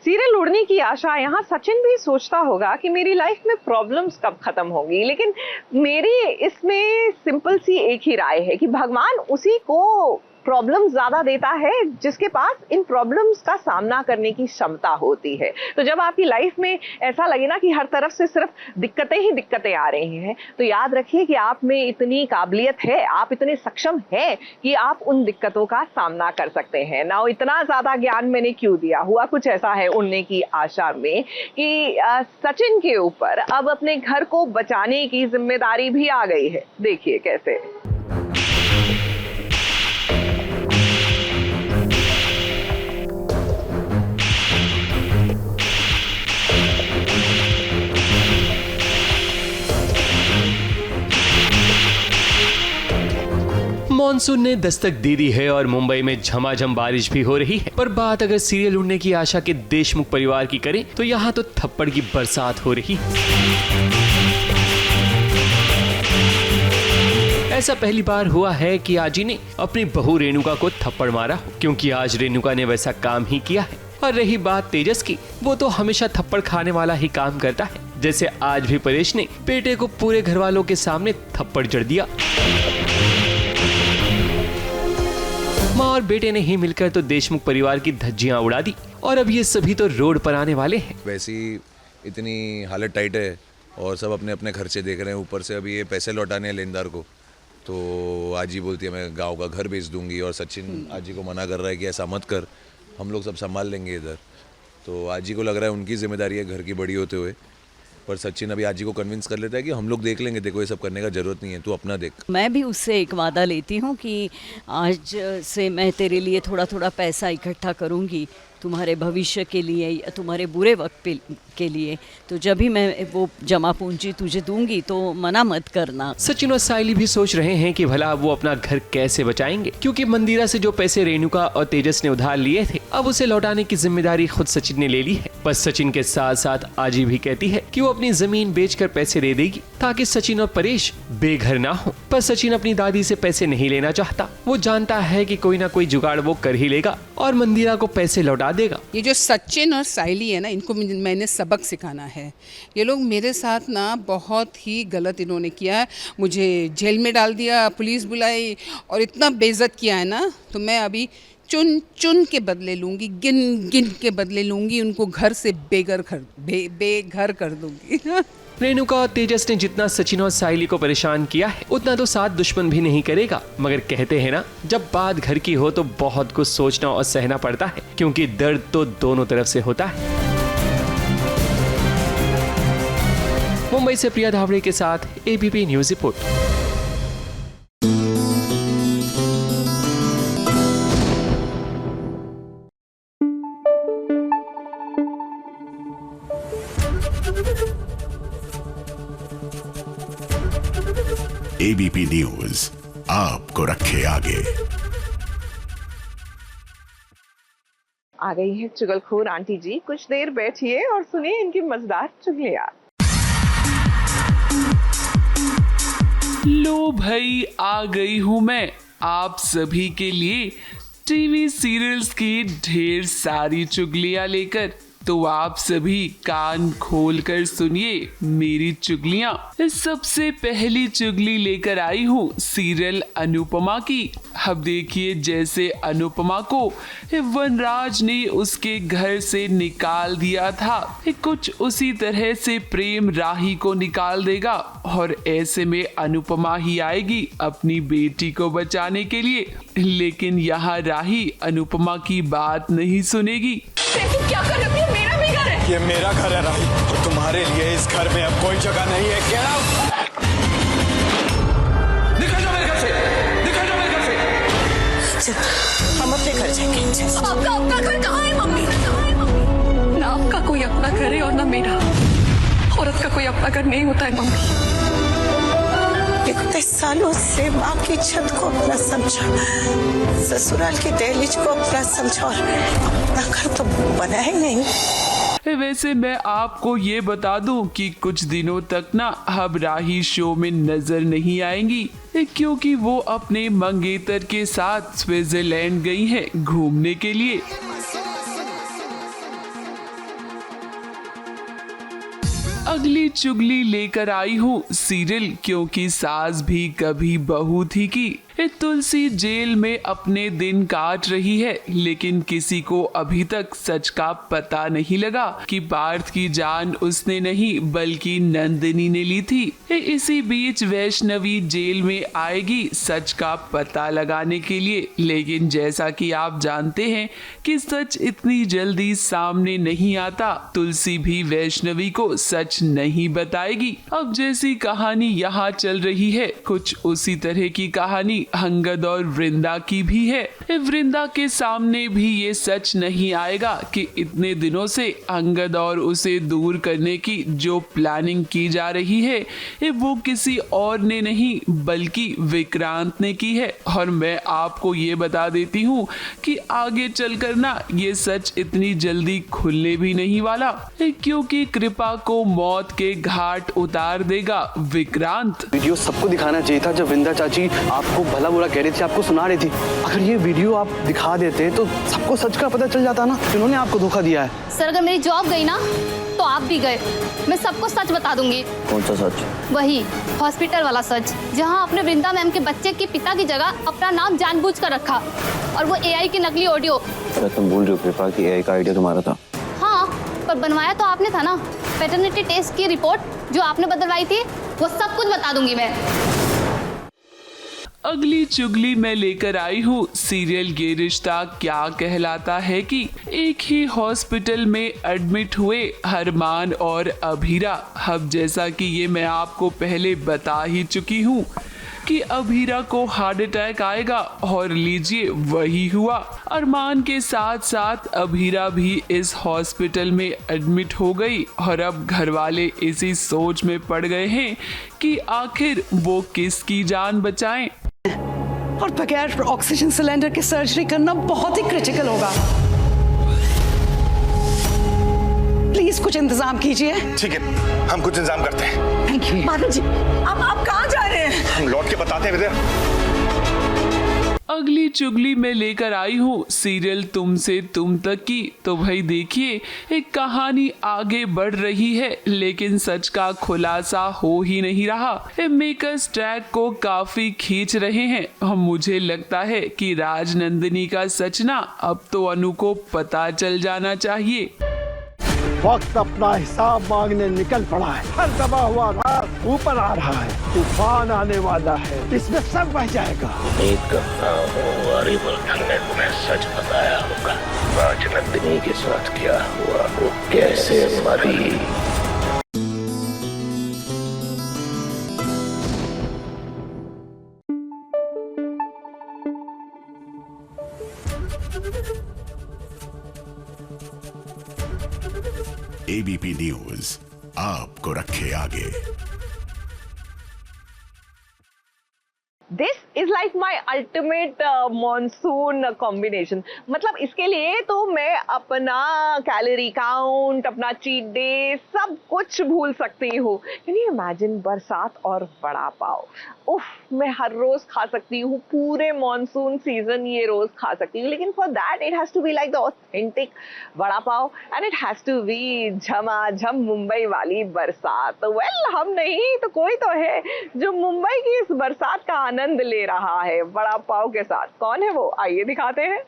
Serial उड़ने की आशा, यहाँ सचिन भी सोचता होगा कि मेरी लाइफ में प्रॉब्लम्स कब खत्म होंगी, लेकिन मेरी इसमें सिंपल सी एक ही राय है कि भगवान उसी को प्रॉब्लम ज्यादा देता है जिसके पास इन प्रॉब्लम्स का सामना करने की क्षमता होती है। तो जब आपकी लाइफ में ऐसा लगे ना कि हर तरफ से सिर्फ दिक्कतें ही दिक्कतें आ रही हैं, तो याद रखिए कि आप में इतनी काबिलियत है, आप इतने सक्षम हैं कि आप उन दिक्कतों का सामना कर सकते हैं ना। इतना ज्यादा ज्ञान मैंने क्यों दिया, हुआ कुछ ऐसा है उड़ने की आशा में कि सचिन के ऊपर अब अपने घर को बचाने की जिम्मेदारी भी आ गई है। देखिए कैसे। मॉनसून ने दस्तक दे दी है और मुंबई में झमाझम बारिश भी हो रही है। पर बात अगर सीरियल उड़ने की आशा के देशमुख परिवार की करें तो यहाँ तो थप्पड़ की बरसात हो रही है। ऐसा पहली बार हुआ है कि आजी ने अपनी बहू रेणुका को थप्पड़ मारा हो, क्योंकि आज रेणुका ने वैसा काम ही किया है। और रही बात तेजस की, वो तो हमेशा थप्पड़ खाने वाला ही काम करता है। जैसे आज भी परेश ने बेटे को पूरे घर वालों के सामने थप्पड़ जड़ दिया। माँ और बेटे ने ही मिलकर तो देशमुख परिवार की धज्जियां उड़ा दी और अब ये सभी तो रोड पर आने वाले हैं। वैसी इतनी हालत टाइट है और सब अपने अपने खर्चे देख रहे हैं, ऊपर से अभी ये पैसे लौटाने हैं लेनदार को। तो आजी बोलती है मैं गांव का घर बेच दूंगी और सचिन आजी को मना कर रहा है कि ऐसा मत कर, हम लोग सब संभाल लेंगे इधर। तो आजी को लग रहा है उनकी जिम्मेदारी है घर की बड़ी होते हुए, पर सचिन अभी आजी को कन्विंस कर लेता है कि हम लोग देख लेंगे, देखो ये सब करने का जरूरत नहीं है, तू अपना देख। मैं भी उससे एक वादा लेती हूँ कि आज से मैं तेरे लिए थोड़ा थोड़ा पैसा इकट्ठा करूँगी, तुम्हारे भविष्य के लिए या तुम्हारे बुरे वक्त के लिए। तो जब भी मैं वो जमा पूंजी तुझे दूंगी तो मना मत करना। सचिन और साइली भी सोच रहे हैं कि भला वो अपना घर कैसे बचाएंगे, क्योंकि मंदिरा से जो पैसे रेणुका और तेजस ने उधार लिए थे अब उसे लौटाने की जिम्मेदारी खुद सचिन ने ले ली है। बस सचिन के साथ साथ आजी भी कहती है कि वो अपनी जमीन बेचकर पैसे दे देगी ताकि सचिन और परेश बेघर ना हो। पर सचिन अपनी दादी से पैसे नहीं लेना चाहता। वो जानता है कि कोई ना कोई जुगाड़ वो कर ही लेगा और मंदिरा को पैसे लौटा देगा। ये जो सचिन और साइली है ना, इनको मैंने सबक सिखाना है। ये लोग मेरे साथ ना बहुत ही गलत इन्होंने किया है, मुझे जेल में डाल दिया, पुलिस बुलाई और इतना बेइज्जत किया है ना। तो मैं अभी चुन चुन के बदले लूँगी, गिन गिन के बदले लूँगी, उनको घर से बेघर कर दूँगी। रेणुका और तेजस ने जितना सचिन और साइली को परेशान किया है उतना तो साथ दुश्मन भी नहीं करेगा। मगर कहते हैं ना, जब बात घर की हो तो बहुत कुछ सोचना और सहना पड़ता है, क्योंकि दर्द तो दोनों तरफ से होता है। मुंबई से प्रिया धावड़े के साथ ABP news report. ABP news आपको रखे आगे। आ गई है चुगलखोर आंटी जी, कुछ देर बैठिए और सुनिए इनकी मजेदार चुगलियां। लो भाई, आ गई हूँ मैं आप सभी के लिए टीवी सीरियल्स की ढेर सारी चुगलियां लेकर। तो आप सभी कान खोल कर सुनिए मेरी चुगलियां। सबसे पहली चुगली लेकर आई हूँ सीरियल अनुपमा की। अब देखिए, जैसे अनुपमा को वनराज ने उसके घर से निकाल दिया था, कुछ उसी तरह से प्रेम राही को निकाल देगा और ऐसे में अनुपमा ही आएगी अपनी बेटी को बचाने के लिए। लेकिन यहाँ राही अनुपमा की बात नहीं सुनेगी। क्या कर रही है? मेरा भी घर है। ये मेरा घर है राही, और तुम्हारे लिए इस घर में अब कोई जगह नहीं है। Get out! निकल जाओ मेरे घर से, निकल जाओ मेरे घर से। हम अपने घर जाएंगे। आपका अपना घर कहाँ है मम्मी? ना आपका कोई अपना घर है और ना मेरा। औरत का कोई अपना घर नहीं होता है मम्मी। इतने सालों से माँ की छत को अपना समझा, ससुराल की दहलीज को अपना समझा और अपना घर तो बना ही नहीं। वैसे मैं आपको ये बता दूं कि कुछ दिनों तक ना अब राही शो में नजर नहीं आएंगी, क्योंकि वो अपने मंगेतर के साथ स्विट्जरलैंड गई हैं घूमने के लिए। अगली चुगली लेकर आई हूँ सीरियल क्योंकि सास भी कभी बहू थी की तुलसी जेल में अपने दिन काट रही है, लेकिन किसी को अभी तक सच का पता नहीं लगा कि पार्थ की जान उसने नहीं बल्कि नंदिनी ने ली थी। इसी बीच वैष्णवी जेल में आएगी सच का पता लगाने के लिए, लेकिन जैसा कि आप जानते हैं कि सच इतनी जल्दी सामने नहीं आता, तुलसी भी वैष्णवी को सच नहीं बताएगी। अब जैसी कहानी यहाँ चल रही है, कुछ उसी तरह की कहानी अंगद और वृंदा की भी है। वृंदा के सामने भी ये सच नहीं आएगा कि इतने दिनों से अंगद और उसे दूर करने की जो प्लानिंग की जा रही है वो किसी और ने नहीं बल्कि विक्रांत ने की है। और मैं आपको ये बता देती हूँ कि आगे चलकर ना ये सच इतनी जल्दी खुलने भी नहीं वाला, क्योंकि कृपा को मौत के घाट उतार देगा विक्रांत। वीडियो सबको दिखाना चाहिए था। जब वृंदा चाची आपको भला बुरा कह रही थी, आपको सुना रही थी, अगर ये वीडियो आप दिखा देते तो सबको सच का पता चल जाता ना। इन्होंने आपको धोखा दिया है। सर अगर मेरी जॉब गई ना तो आप भी गए। मैं सबको सच बता दूंगी। कौन सा सच? वही हॉस्पिटल वाला सच, जहां आपने वृंदा मैम के बच्चे के पिता की जगह अपना नाम जानबूझकर रखा, और वो एआई की नकली ऑडियो। अरे तुम बोल रही हो कृपा कि एआई का आइडिया तुम्हारा था? हाँ, पर बनवाया तो आपने था ना। पैटर्निटी टेस्ट की रिपोर्ट जो आपने बदलवाई थी वो सब कुछ बता दूंगी मैं। अगली चुगली मैं लेकर आई हूँ सीरियल ये रिश्ता क्या कहलाता है कि एक ही हॉस्पिटल में एडमिट हुए अरमान और अभीरा। अब जैसा कि ये मैं आपको पहले बता ही चुकी हूँ कि अभीरा को हार्ट अटैक आएगा, और लीजिए वही हुआ। अरमान के साथ साथ अभीरा भी इस हॉस्पिटल में एडमिट हो गई, और अब घर वाले इसी सोच में पड़ गए हैं कि आखिर वो किसकी जान बचाएं। और बगैर ऑक्सीजन सिलेंडर के सर्जरी करना बहुत ही क्रिटिकल होगा। प्लीज कुछ इंतजाम कीजिए। ठीक है, हम कुछ इंतजाम करते हैं। Thank you. माधव जी, आप कहाँ जा रहे हैं? हम लौट के बताते हैं विद्या। अगली चुगली में लेकर आई हूँ सीरियल तुमसे तुम तक की। तो भाई देखिए, एक कहानी आगे बढ़ रही है, लेकिन सच का खुलासा हो ही नहीं रहा। मेकर्स ट्रैक को काफी खींच रहे हैं, और मुझे लगता है कि राजनंदिनी का सच ना अब तो अनु को पता चल जाना चाहिए। वक्त अपना हिसाब मांगने निकल पड़ा है। हर दबा हुआ रात ऊपर आ रहा है। तूफान आने वाला है, इसमें सब बह जाएगा। उम्मीद करता हूँ अरिमर्दन ने तुम्हें सच बताया होगा। राजनंदिनी के साथ क्या हुआ, वो कैसे मरी। एबीपी न्यूज आपको रखे आगे। This is like my ultimate monsoon combination. मतलब इसके लिए तो मैं अपना कैलोरी काउंट, अपना चीट डे सब कुछ भूल सकती हूँ। कैन यू इमेजिन, बरसात और वड़ा पाव। उफ, मैं हर रोज खा सकती हूँ, पूरे मॉनसून सीजन ये रोज खा सकती हूँ। लेकिन for that it has to be like the authentic vada pav, and it has to be झमाझम मुंबई वाली बरसात। वेल, हम नहीं तो कोई तो है जो मुंबई की इस बरसात का आनंद ले रहा है वड़ा पाव के साथ। कौन है वो, आइए दिखाते हैं।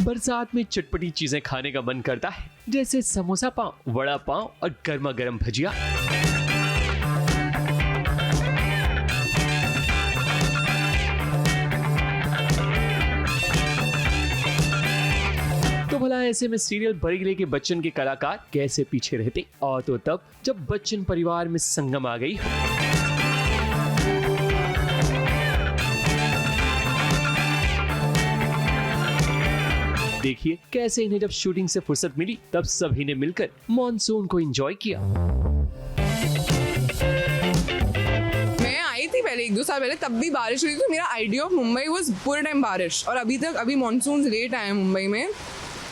बरसात में चटपटी चीजें खाने का मन करता है, जैसे समोसा पाव, वड़ा पाव और गर्मा गर्म भजिया। तो भला ऐसे में सीरियल बरेली के बच्चन के कलाकार कैसे पीछे रहते, और तो तब जब बच्चन परिवार में संगम आ गई हो। देखिए कैसे इन्हें जब शूटिंग से फुर्सत मिली तब सभी ने मिलकर मॉनसून को एंजॉय किया। मैं आई थी पहले 1-2 साल पहले, तब भी बारिश हुई थी। मेरा आइडिया ऑफ मुंबई वाज पूरे टाइम बारिश, और अभी मानसून लेट आए मुंबई में,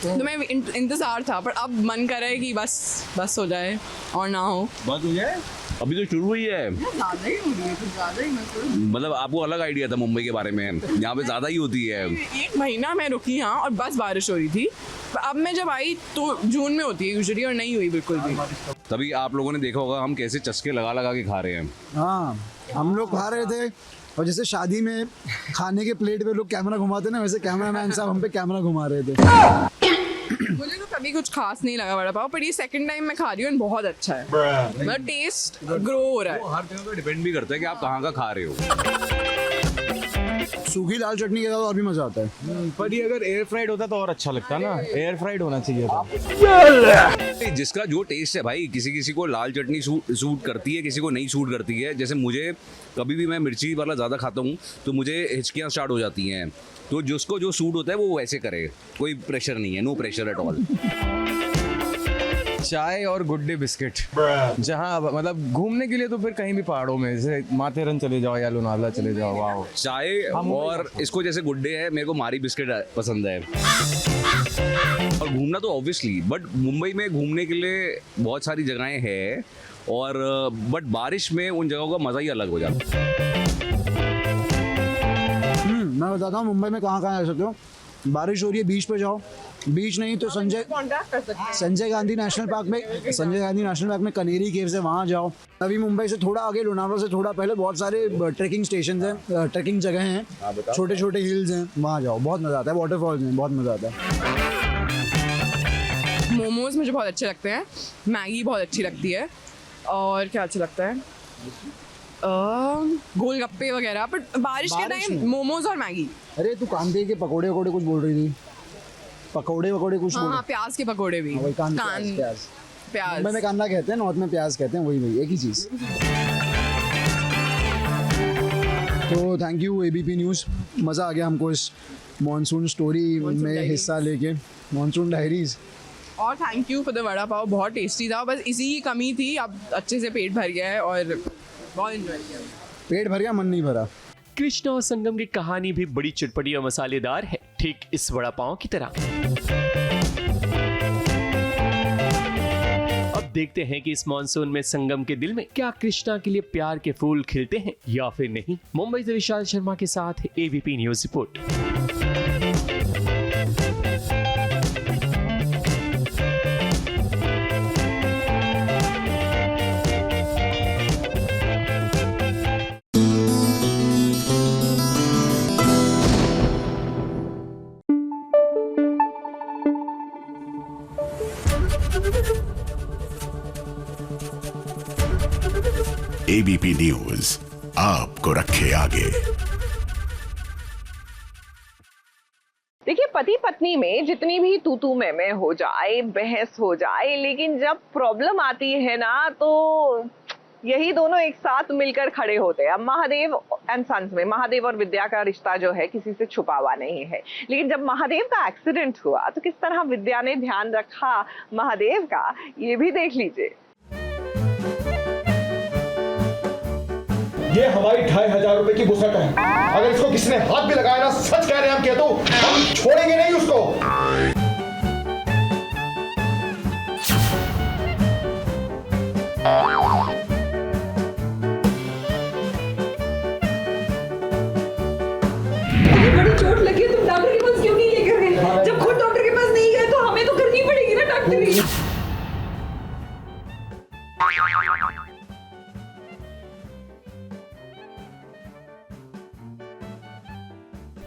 तो मैं इंतजार था। पर अब मन कर रहा है कि बस हो जाए और ना हो। बात हो जाए, अभी तो शुरू हुई है। ज़्यादा ही हो रही है, कुछ ज़्यादा ही। मतलब आपको अलग आइडिया था मुंबई के बारे में, यहाँ पे ज़्यादा ही होती है। 1 महीना मैं रुकी यहाँ और बस बारिश हो रही थी। अब मैं जब आई तो जून में होती है यूजुअली, और नहीं हुई बिल्कुल भी। तभी आप लोगों ने देखा होगा हम कैसे चस्के लगा के खा रहे हैं। हाँ, हम लोग खा रहे थे, और जैसे शादी में खाने के प्लेट पे लोग कैमरा घुमाते ना, वैसे कैमरामैन साहब हम पे कैमरा घुमा रहे थे। मुझे तो कभी कुछ खास नहीं लगा वड़ा पाव, पर ये सेकंड टाइम मैं खा रही हूँ, बहुत अच्छा है। मतलब टेस्ट ग्रो हो रहा है। हर जगह पे डिपेंड भी करता है कि आप कहाँ का खा रहे हो। सूखी लाल चटनी के साथ और भी मजा आता है। पर ये अगर एयर फ्राइड होता तो और अच्छा लगता ना, एयर फ्राइड होना चाहिए था। जिसका जो टेस्ट है भाई, किसी को लाल चटनी सूट करती है, किसी को नहीं सूट करती है। जैसे मुझे कभी भी मैं मिर्ची वाला ज़्यादा खाता हूँ तो मुझे हिचकियाँ स्टार्ट हो जाती हैं। तो जिसको जो सूट होता है वो वैसे करे, कोई प्रेशर नहीं है, नो प्रेशर एट ऑल। चाय और गुड डे बिस्किट, जहाँ मतलब घूमने के लिए तो फिर कहीं भी पहाड़ों में, जैसे माथेरन चले जाओ या लोनावला चले जाओ। वाह, चाय और इसको जैसे गुड डे है, मेरे को मारी बिस्किट पसंद है। और घूमना तो ऑब्वियसली, बट मुंबई में घूमने के लिए बहुत सारी जगहें हैं, और बट बारिश में उन जगहों का मज़ा ही अलग हो जाता है। मैं बताता हूँ मुंबई में कहाँ जा सकते हो। बारिश हो रही है, बीच पे जाओ। बीच नहीं तो संजय गांधी नेशनल पार्क में कनेरी केव्स है, वहाँ जाओ। अभी मुंबई से थोड़ा आगे, लोनावला से थोड़ा पहले बहुत सारे ट्रैकिंग स्टेशन हैं, ट्रैकिंग जगह हैं, छोटे छोटे हिल्स हैं, वहाँ जाओ, बहुत मज़ा आता है। वाटरफॉल्स में बहुत मज़ा आता है। मोमोज मुझे बहुत अच्छे लगते हैं, मैगी बहुत अच्छी लगती है, और क्या अच्छा लगता है, गोलगप्पे वगैरह। बट बारिश के टाइम मोमोज और मैगी। अरे तू कांदे के पकोड़े कुछ बोल रही थी, पकोड़े कुछ। हाँ, प्याज के पकोड़े भी। प्याज मुंबई में कांदा कहते हैं, नॉर्थ में प्याज कहते हैं, वही एक ही चीज़। तो थैंक यू एबीपी न्यूज़, मज़ा आ गया हमको इस मॉनसून स्टोरी में हिस्सा लेके, मॉनसून डायरीज। और thank you for the vada pav, बहुत टेस्टी था। बस इसी की कमी थी, अब अच्छे से पेट भर गया है और बहुत एंजॉय किया। पेट भर गया, मन नहीं भरा। कृष्णा और संगम की कहानी भी बड़ी चटपटी और मसालेदार है, ठीक इस वड़ा पाव की तरह। अब देखते हैं कि इस मॉनसून में संगम के दिल में क्या कृष्णा के लिए प्यार के फूल खिलते हैं या फिर नहीं। मुंबई से विशाल शर्मा के साथ ABP news report. ABP news आपको रखे आगे। देखिए, पति पत्नी में जितनी भी तू मैं हो जाए, बहस हो जाए, लेकिन जब प्रॉब्लम आती है ना, तो यही दोनों एक साथ मिलकर खड़े होते हैं। अब महादेव एंड सन्स में महादेव और विद्या का रिश्ता जो है किसी से छुपा हुआ नहीं है, लेकिन जब महादेव का एक्सीडेंट हुआ तो किस तरह विद्या ने ध्यान रखा महादेव का, ये भी देख लीजिए। ये हमारी 2500 रुपए की बुसट है, अगर इसको किसी ने हाथ भी लगाया ना, सच कह रहे हैं हम, कह दो हम छोड़ेंगे नहीं उसको। बड़ी चोट लगी है, तुम डॉक्टर के पास क्यों नहीं लेकर गए? जब खुद डॉक्टर के पास नहीं गए तो हमें तो करनी पड़ेगी ना डॉक्टरी।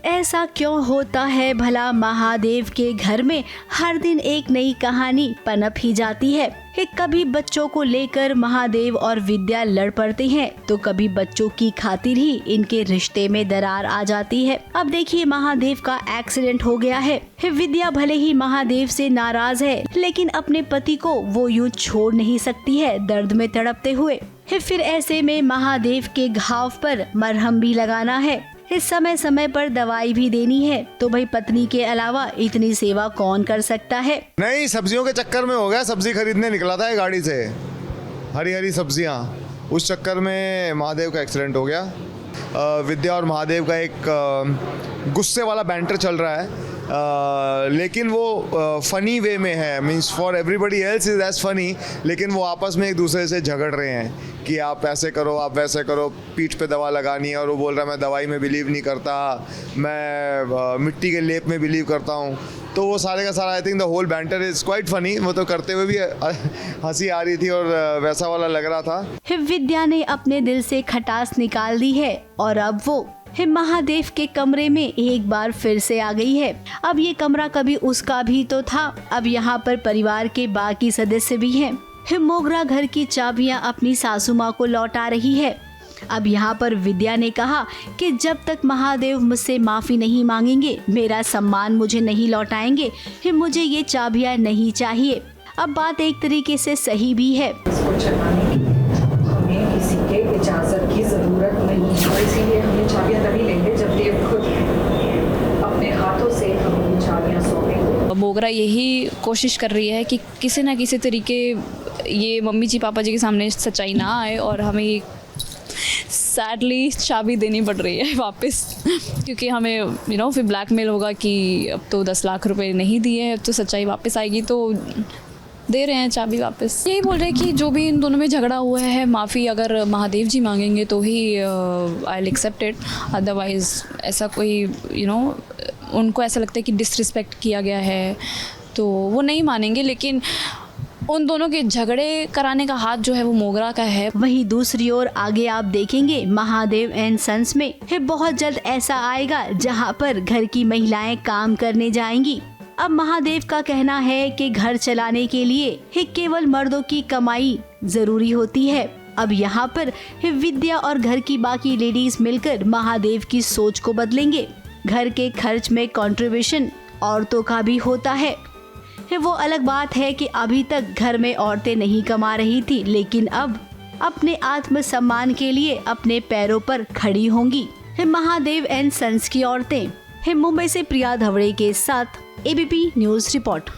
ऐसा क्यों होता है भला महादेव के घर में हर दिन एक नई कहानी पनप ही जाती है। कभी बच्चों को लेकर महादेव और विद्या लड़ पड़ते हैं, तो कभी बच्चों की खातिर ही इनके रिश्ते में दरार आ जाती है। अब देखिए, महादेव का एक्सीडेंट हो गया है। विद्या भले ही महादेव से नाराज है, लेकिन अपने पति को वो यूं छोड़ नहीं सकती है दर्द में तड़पते हुए। फिर ऐसे में महादेव के घाव पर मरहम भी लगाना है। समय समय पर दवाई भी देनी है, तो भाई पत्नी के अलावा इतनी सेवा कौन कर सकता है। नहीं, सब्जियों के चक्कर में हो गया, सब्जी खरीदने निकला था गाड़ी से, हरी हरी सब्जियां, उस चक्कर में महादेव का एक्सीडेंट हो गया। विद्या और महादेव का एक गुस्से वाला बैंटर चल रहा है, लेकिन वो फ़नी वे में है, means for everybody else is as funny, लेकिन वो आपस में एक दूसरे से झगड़ रहे हैं कि आप ऐसे करो, आप वैसे करो, पीठ पे दवा लगानी है, और वो बोल रहा है मैं दवाई में बिलीव नहीं करता, मैं मिट्टी के लेप में बिलीव करता हूँ। तो वो सारे का सारा I think the whole banter is quite funny. वो तो करते हुए भी हंसी आ रही थी और वैसा वाला लग रहा था। विद्या ने अपने दिल से खटास निकाल दी है और अब वो महादेव के कमरे में एक बार फिर से आ गई है। अब ये कमरा कभी उसका भी तो था, अब यहाँ पर परिवार के बाकी सदस्य भी हैं। मोगरा घर की चाबियाँ अपनी सासू माँ को लौटा रही है। अब यहाँ पर विद्या ने कहा कि जब तक महादेव मुझसे माफी नहीं मांगेंगे, मेरा सम्मान मुझे नहीं लौटाएंगे, मुझे ये चाबियाँ नहीं चाहिए। अब बात एक तरीके से सही भी है। हमें किसी के इजाजत की जरूरत नहीं है, और इसीलिए हमें चाबियाँ तभी लेंगे जब देव खुद अपने हाथों से हमें चाबियाँ सौंपेंगे। मोगरा यही कोशिश कर रही है कि किसी ना किसी तरीके ये मम्मी जी पापा जी के सामने सच्चाई ना आए और हमें सैडली चाबी देनी पड़ रही है वापस, क्योंकि हमें फिर ब्लैकमेल होगा कि अब तो 10 लाख रुपए नहीं दिए हैं, अब तो सच्चाई वापस आएगी, तो दे रहे हैं चाबी वापस। यही बोल रहे हैं कि जो भी इन दोनों में झगड़ा हुआ है, माफ़ी अगर महादेव जी मांगेंगे तो ही I will accept it, otherwise ऐसा कोई उनको ऐसा लगता है कि डिसरिस्पेक्ट किया गया है तो वो नहीं मानेंगे। लेकिन उन दोनों के झगड़े कराने का हाथ जो है वो मोगरा का है। वहीं दूसरी ओर आगे आप देखेंगे महादेव एंड सन्स में बहुत जल्द ऐसा आएगा जहां पर घर की महिलाएं काम करने जाएंगी। अब महादेव का कहना है कि घर चलाने के लिए केवल मर्दों की कमाई जरूरी होती है। अब यहाँ पर विद्या और घर की बाकी लेडीज मिलकर महादेव की सोच को बदलेंगे। घर के खर्च में कंट्रीब्यूशन औरतों का भी होता है। वो अलग बात है कि अभी तक घर में औरतें नहीं कमा रही थी, लेकिन अब अपने आत्मसम्मान के लिए अपने पैरों पर खड़ी होंगी महादेव एंड सन्स की औरतें। मुंबई से प्रिया धवड़े के साथ ABP news report.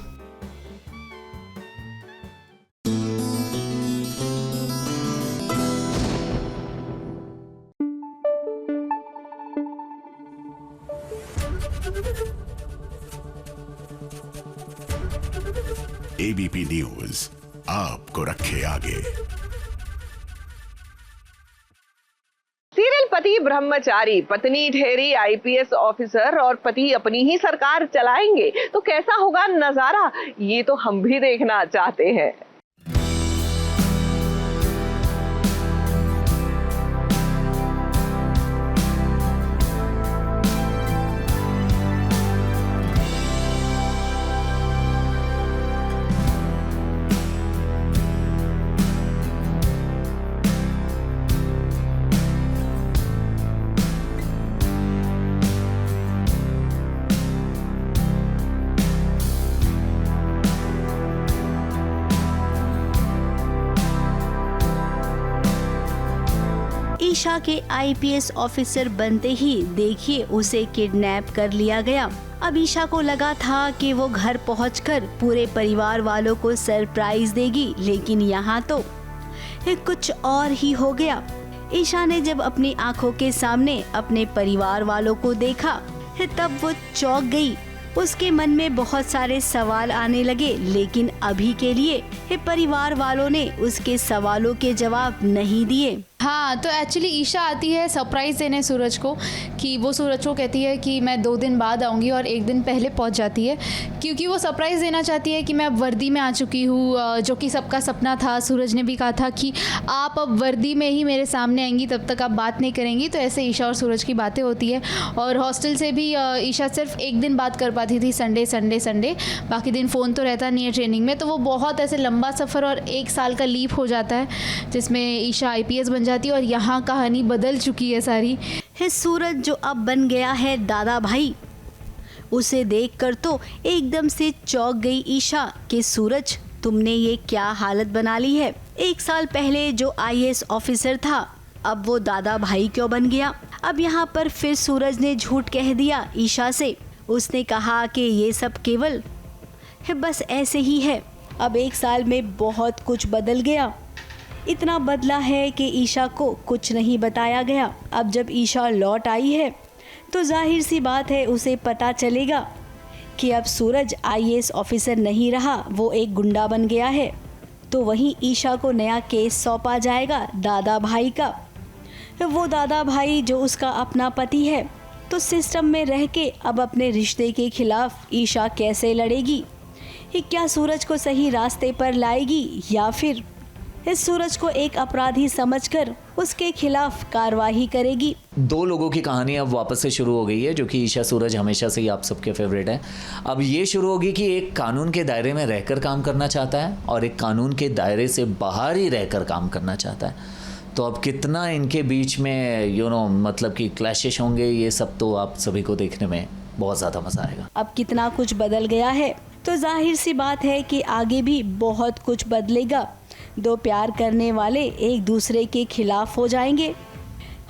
ABP news आपको रखे आगे। सीरियल पति ब्रह्मचारी, पत्नी ठहरी आईपीएस ऑफिसर और पति अपनी ही सरकार चलाएंगे तो कैसा होगा नजारा, ये तो हम भी देखना चाहते हैं। ईशा के आईपीएस ऑफिसर बनते ही देखिए उसे किडनैप कर लिया गया। अब ईशा को लगा था कि वो घर पहुंचकर पूरे परिवार वालों को सरप्राइज देगी, लेकिन यहाँ तो कुछ और ही हो गया। ईशा ने जब अपनी आंखों के सामने अपने परिवार वालों को देखा तब वो चौंक गई। उसके मन में बहुत सारे सवाल आने लगे, लेकिन अभी के लिए परिवार वालों ने उसके सवालों के जवाब नहीं दिए। हाँ, तो एक्चुअली ईशा आती है सरप्राइज़ देने सूरज को, कि वो सूरज को कहती है कि मैं 2 दिन बाद आऊँगी और 1 दिन पहले पहुँच जाती है, क्योंकि वो सरप्राइज़ देना चाहती है कि मैं अब वर्दी में आ चुकी हूँ, जो कि सबका सपना था। सूरज ने भी कहा था कि आप अब वर्दी में ही मेरे सामने आएंगी, तब तक आप बात नहीं करेंगी। तो ऐसे ईशा और सूरज की बातें होती है। और हॉस्टल से भी ईशा सिर्फ 1 दिन बात कर पाती थी, संडे, बाकी दिन फ़ोन तो रहता नहीं है ट्रेनिंग में। तो वो बहुत ऐसे लंबा सफ़र और 1 साल का लीप हो जाता है, जिसमें ईशा आईपीएस बन जाती है और यहाँ कहानी बदल चुकी है सारी। सूरज जो अब बन गया है दादा भाई, उसे देखकर तो एकदम से चौंक गई ईशा कि सूरज तुमने ये क्या हालत बना ली है। 1 साल पहले जो आईएएस ऑफिसर था अब वो दादा भाई क्यों बन गया। अब यहाँ पर फिर सूरज ने झूठ कह दिया ईशा से। उसने कहा कि ये सब केवल बस ऐसे ही है। अब 1 साल में बहुत कुछ बदल गया। इतना बदला है कि ईशा को कुछ नहीं बताया गया। अब जब ईशा लौट आई है तो जाहिर सी बात है उसे पता चलेगा कि अब सूरज IAS ऑफिसर नहीं रहा, वो एक गुंडा बन गया है। तो वहीं ईशा को नया केस सौंपा जाएगा दादा भाई का। वो दादा भाई जो उसका अपना पति है। तो सिस्टम में रह के अब अपने रिश्ते के खिलाफ ईशा कैसे लड़ेगी? क्या सूरज को सही रास्ते पर लाएगी या फिर इस सूरज को एक अपराधी समझकर उसके खिलाफ कार्रवाई करेगी? 2 लोगों की कहानी अब वापस से शुरू हो गई है, जो कि ईशा सूरज हमेशा से ही आप सबके फेवरेट है। अब ये शुरू होगी कि एक कानून के दायरे में रहकर काम करना चाहता है और एक कानून के दायरे से बाहर ही रहकर काम करना चाहता है। तो अब कितना इनके बीच में मतलब कि क्लैशेस होंगे, ये सब तो आप सभी को देखने में बहुत ज़्यादा मज़ा आएगा। अब कितना कुछ बदल गया है तो जाहिर सी बात है कि आगे भी बहुत कुछ बदलेगा। 2 प्यार करने वाले एक दूसरे के खिलाफ हो जाएंगे।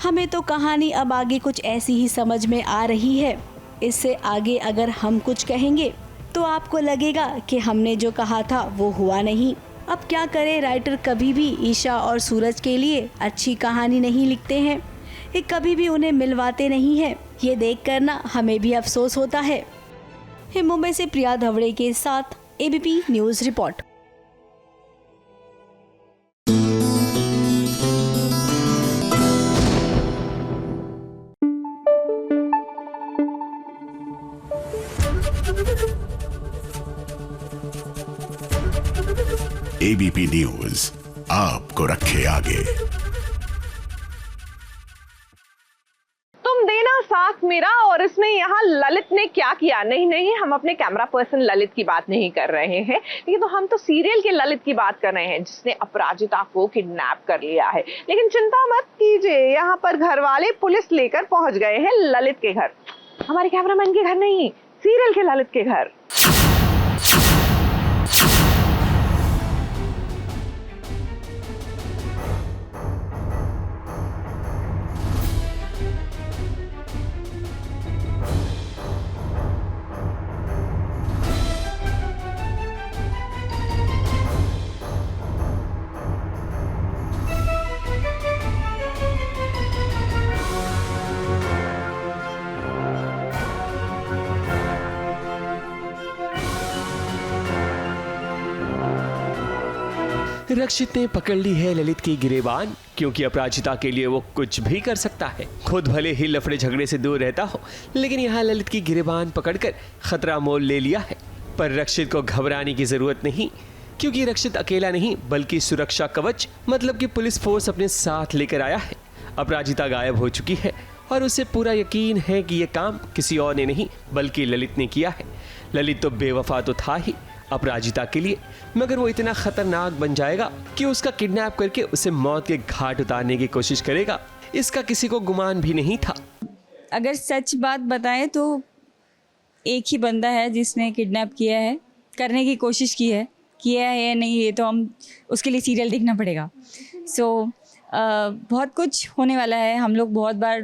हमें तो कहानी अब आगे कुछ ऐसी ही समझ में आ रही है। इससे आगे अगर हम कुछ कहेंगे तो आपको लगेगा कि हमने जो कहा था वो हुआ नहीं। अब क्या करे, राइटर कभी भी ईशा और सूरज के लिए अच्छी कहानी नहीं लिखते हैं, ये कभी भी उन्हें मिलवाते नहीं हैं। ये देखकर ना हमें भी अफसोस होता है। मुंबई से प्रिया धवड़े के साथ ABP news report. ABP news आपको रखे आगे। तुम देना साथ मेरा, और इसमें यहाँ ललित ने क्या किया? नहीं, हम अपने कैमरा पर्सन ललित की बात नहीं कर रहे हैं, लेकिन तो हम तो सीरियल के ललित की बात कर रहे हैं जिसने अपराजिता को किडनैप कर लिया है। लेकिन चिंता मत कीजिए, यहाँ पर घर वाले पुलिस लेकर पहुंच गए हैं ललित के घर। हमारे कैमरामैन के घर नहीं, सीरियल के ललित के घर। रक्षित ने पकड़ ली है ललित की गिरेबान, क्योंकि अपराजिता के लिए वो कुछ भी कर सकता है। खुद भले ही लफड़े झगड़े से दूर रहता हो, लेकिन यहाँ ललित की गिरेबान पकड़कर खतरा मोल ले लिया है। पर रक्षित को घबराने की जरूरत नहीं, क्योंकि रक्षित अकेला नहीं बल्कि सुरक्षा कवच मतलब कि पुलिस फोर्स अपने साथ लेकर आया है। अपराजिता गायब हो चुकी है और उसे पूरा यकीन है कि यह काम किसी और ने नहीं बल्कि ललित ने किया है। ललित तो बेवफा तो था ही अपराजिता के लिए, मगर वो इतना खतरनाक बन जाएगा कि उसका किडनैप करके उसे मौत के घाट उतारने की कोशिश करेगा, इसका किसी को गुमान भी नहीं था। अगर सच बात बताएं तो एक ही बंदा है जिसने किडनैप किया है, करने की कोशिश की है, किया है या नहीं ये तो हम उसके लिए सीरियल देखना पड़ेगा। बहुत कुछ होने वाला है। हम लोग बहुत बार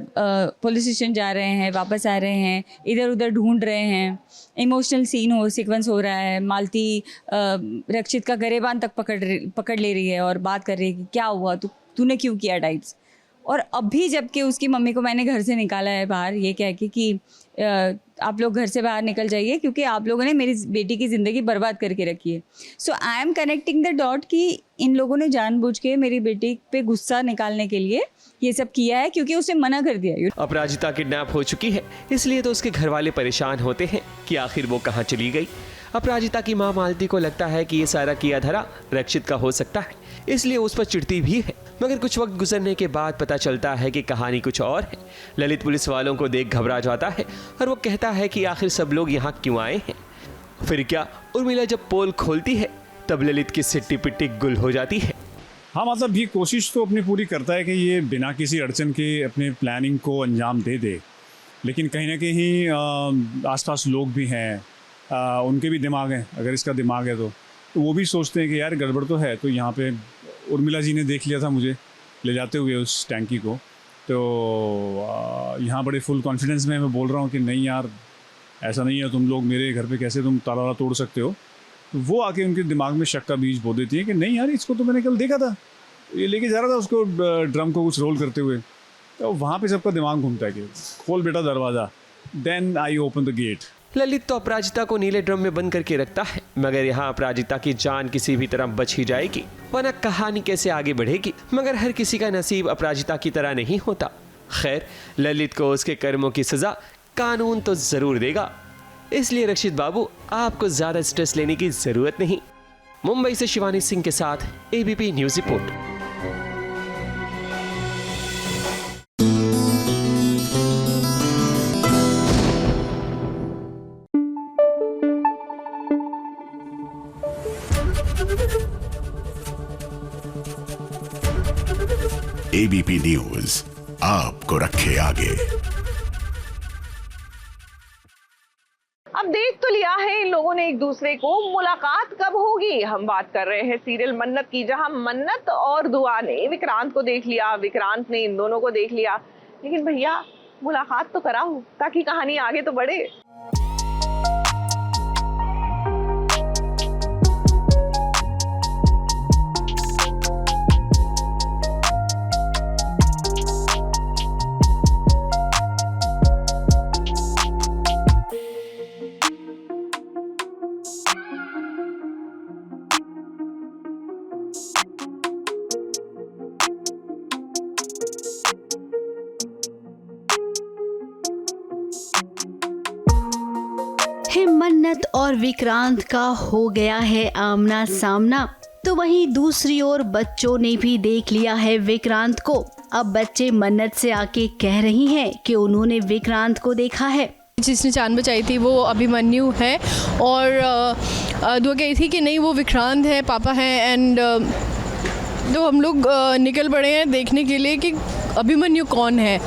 पुलिस स्टेशन जा रहे हैं, वापस आ रहे हैं, इधर उधर ढूंढ रहे हैं, इमोशनल सीक्वेंस हो रहा है। मालती रक्षित का गरेबान तक पकड़ ले रही है और बात कर रही है कि क्या हुआ, तूने क्यों किया टाइप्स। और अभी जबकि उसकी मम्मी को मैंने घर से निकाला है बाहर, ये कह के कि आप लोग घर से बाहर निकल जाइए क्योंकि आप लोगों ने मेरी बेटी की ज़िंदगी बर्बाद करके रखी है। So I am connecting the dot कि इन लोगों ने जानबूझ के मेरी बेटी पे गुस्सा निकालने के लिए ये सब किया है, क्योंकि उसे मना कर दिया। अपराजिता किडनैप हो चुकी है, इसलिए तो उसके घर वाले परेशान होते हैं कि आखिर वो कहाँ चली गई। अपराजिता की माँ मालती को लगता है कि ये सारा किया धरा रक्षित का हो सकता है, इसलिए उस पर चिढ़ती भी है। मगर कुछ वक्त गुजरने के बाद पता चलता है कि कहानी कुछ और है। ललित पुलिस वालों को देख घबरा जाता है और वो कहता है कि आखिर सब लोग यहाँ क्यों आए हैं। फिर क्या, उर्मिला जब पोल खोलती है तब ललित की सिट्टी पिट्टी गुल हो जाती है। हाँ, मतलब ये कोशिश तो अपनी पूरी करता है कि ये बिना किसी अड़चन के अपने प्लानिंग को अंजाम दे दे, लेकिन कहीं ना कहीं आसपास लोग भी हैं, उनके भी दिमाग हैं। अगर इसका दिमाग है तो वो भी सोचते हैं कि यार गड़बड़ तो है। तो यहाँ पे उर्मिला जी ने देख लिया था मुझे ले जाते हुए उस टैंकी को, तो यहाँ बड़े फुल कॉन्फिडेंस में मैं बोल रहा हूँ कि नहीं यार, ऐसा नहीं है, तुम लोग मेरे घर पे कैसे तुम ताला वाला तोड़ सकते हो। तो वो आके उनके दिमाग में शक का बीज बो देती है कि नहीं यार, इसको तो मैंने कल देखा था, ये लेके जा रहा था उसको ड्रम को कुछ रोल करते हुए। तो वहाँ पे सबका दिमाग घूमता है कि खोल बेटा दरवाज़ा। Then I open the gate. Lalit तो अपराजिता को नीले ड्रम में बंद करके रखता है, मगर यहाँ अपराजिता की जान किसी भी तरह बच ही जाएगी, वरना कहानी कैसे आगे बढ़ेगी। मगर हर किसी का नसीब अपराजिता की तरह नहीं होता। खैर, ललित को उसके कर्मों की सजा कानून तो जरूर देगा, इसलिए रक्षित बाबू आपको ज्यादा स्ट्रेस लेने की जरूरत नहीं। मुंबई से शिवानी सिंह के साथ ABP news report. ABP news आपको रखे आगे। अब देख तो लिया है इन लोगों ने एक दूसरे को, मुलाकात कब होगी। हम बात कर रहे हैं सीरियल मन्नत की, जहां मन्नत और दुआ ने विक्रांत को देख लिया, विक्रांत ने इन दोनों को देख लिया, लेकिन भैया मुलाकात तो कराओ ताकि कहानी आगे तो बढ़े। मन्नत और विक्रांत का हो गया है आमना सामना, तो वहीं दूसरी ओर बच्चों ने भी देख लिया है विक्रांत को। अब बच्चे मन्नत से आके कह रही हैं कि उन्होंने विक्रांत को देखा है। जिसने जान बचाई थी वो अभिमन्यु है और दुआ कही थी कि नहीं वो विक्रांत है, पापा है। एंड तो हम लोग निकल पड़े हैं देखने के लिए कि अभिमन्यु कौन है।